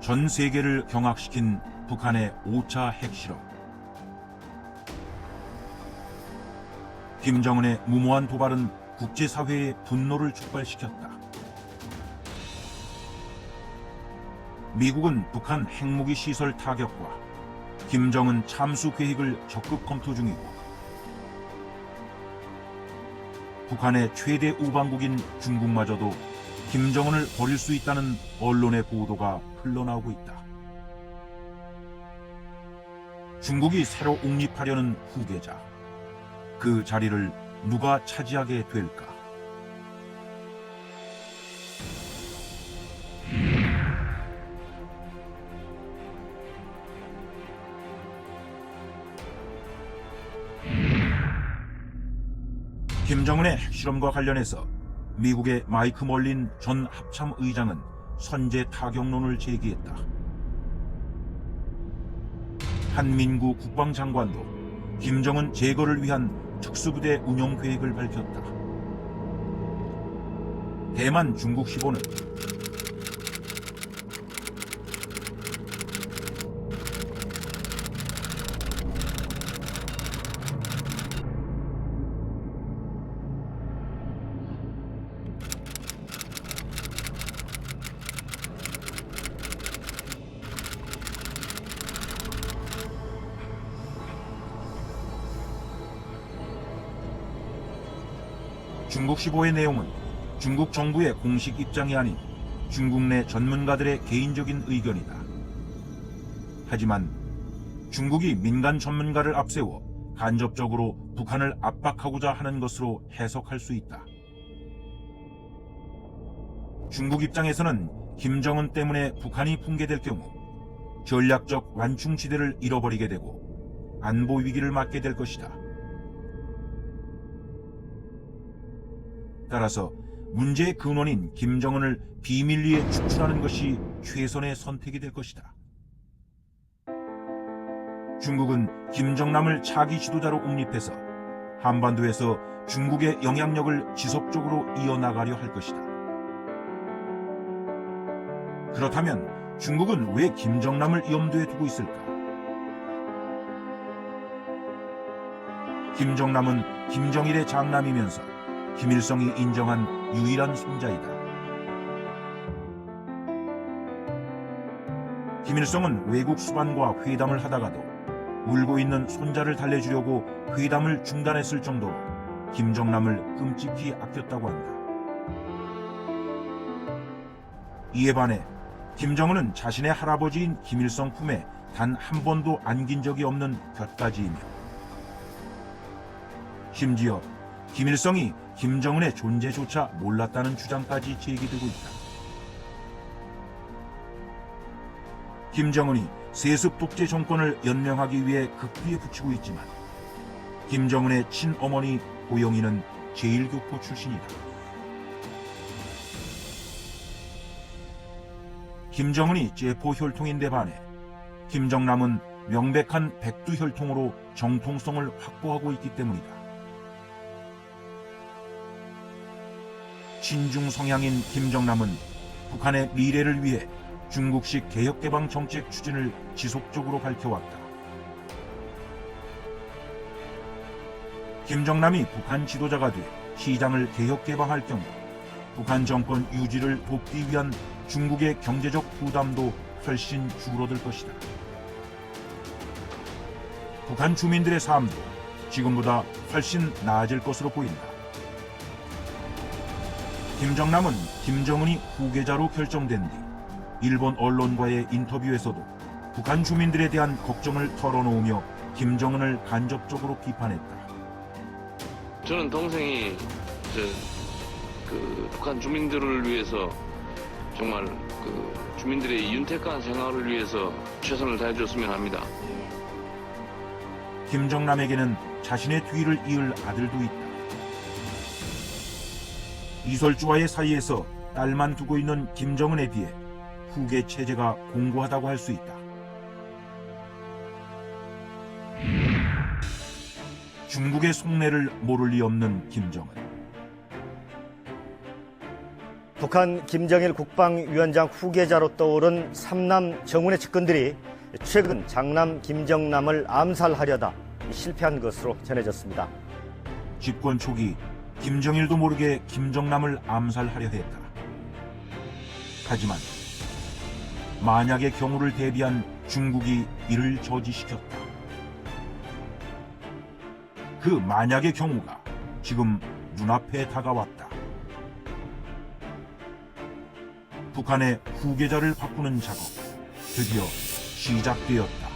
전 세계를 경악시킨 북한의 5차 핵실험. 김정은의 무모한 도발은 국제사회의 분노를 촉발시켰다. 미국은 북한 핵무기 시설 타격과 김정은 참수 계획을 적극 검토 중이고, 북한의 최대 우방국인 중국마저도 김정은을 버릴 수 있다는 언론의 보도가 흘러나오고 있다. 중국이 새로 옹립하려는 후계자, 그 자리를 누가 차지하게 될까? 김정은의 핵실험과 관련해서 미국의 마이크 멀린 전 합참의장은 선제 타격론을 제기했다. 한민구 국방장관도 김정은 제거를 위한 특수부대 운영 계획을 밝혔다. 대만 중국시보는 중국시보의 내용은 중국 정부의 공식 입장이 아닌 중국 내 전문가들의 개인적인 의견이다. 하지만 중국이 민간 전문가를 앞세워 간접적으로 북한을 압박하고자 하는 것으로 해석할 수 있다. 중국 입장에서는 김정은 때문에 북한이 붕괴될 경우 전략적 완충지대를 잃어버리게 되고 안보 위기를 맞게 될 것이다. 따라서 문제의 근원인 김정은을 비밀리에 축출하는 것이 최선의 선택이 될 것이다. 중국은 김정남을 차기 지도자로 옹립해서 한반도에서 중국의 영향력을 지속적으로 이어나가려 할 것이다. 그렇다면 중국은 왜 김정남을 염두에 두고 있을까? 김정남은 김정일의 장남이면서 김일성이 인정한 유일한 손자이다. 김일성은 외국 수반과 회담을 하다가도 울고 있는 손자를 달래주려고 회담을 중단했을 정도로 김정남을 끔찍히 아꼈다고 한다. 이에 반해 김정은은 자신의 할아버지인 김일성 품에 단 한 번도 안긴 적이 없는 곁가지이며, 심지어 김일성이 김정은의 존재조차 몰랐다는 주장까지 제기되고 있다. 김정은이 세습 독재 정권을 연명하기 위해 극비에 붙이고 있지만 김정은의 친어머니 고영희는 제1교포 출신이다. 김정은이 제포 혈통인데 반해 김정남은 명백한 백두 혈통으로 정통성을 확보하고 있기 때문이다. 친중 성향인 김정남은 북한의 미래를 위해 중국식 개혁개방 정책 추진을 지속적으로 밝혀왔다. 김정남이 북한 지도자가 돼 시장을 개혁개방할 경우 북한 정권 유지를 돕기 위한 중국의 경제적 부담도 훨씬 줄어들 것이다. 북한 주민들의 삶도 지금보다 훨씬 나아질 것으로 보인다. 김정남은 김정은이 후계자로 결정된 뒤 일본 언론과의 인터뷰에서도 북한 주민들에 대한 걱정을 털어놓으며 김정은을 간접적으로 비판했다. 저는 동생이 북한 주민들을 위해서 정말 주민들의 윤택한 생활을 위해서 최선을 다해줬으면 합니다. 김정남에게는 자신의 뒤를 이을 아들도 있다. 이설주와의 사이에서 딸만 두고 있는 김정은에 비해 후계 체제가 공고하다고 할 수 있다. 중국의 속내를 모를 리 없는 김정은. 북한 김정일 국방위원장 후계자로 떠오른 삼남 정운의 측근들이 최근 장남 김정남을 암살하려다 실패한 것으로 전해졌습니다. 집권 초기 김정일도 모르게 김정남을 암살하려 했다. 하지만 만약의 경우를 대비한 중국이 이를 저지시켰다. 그 만약의 경우가 지금 눈앞에 다가왔다. 북한의 후계자를 바꾸는 작업 드디어 시작되었다.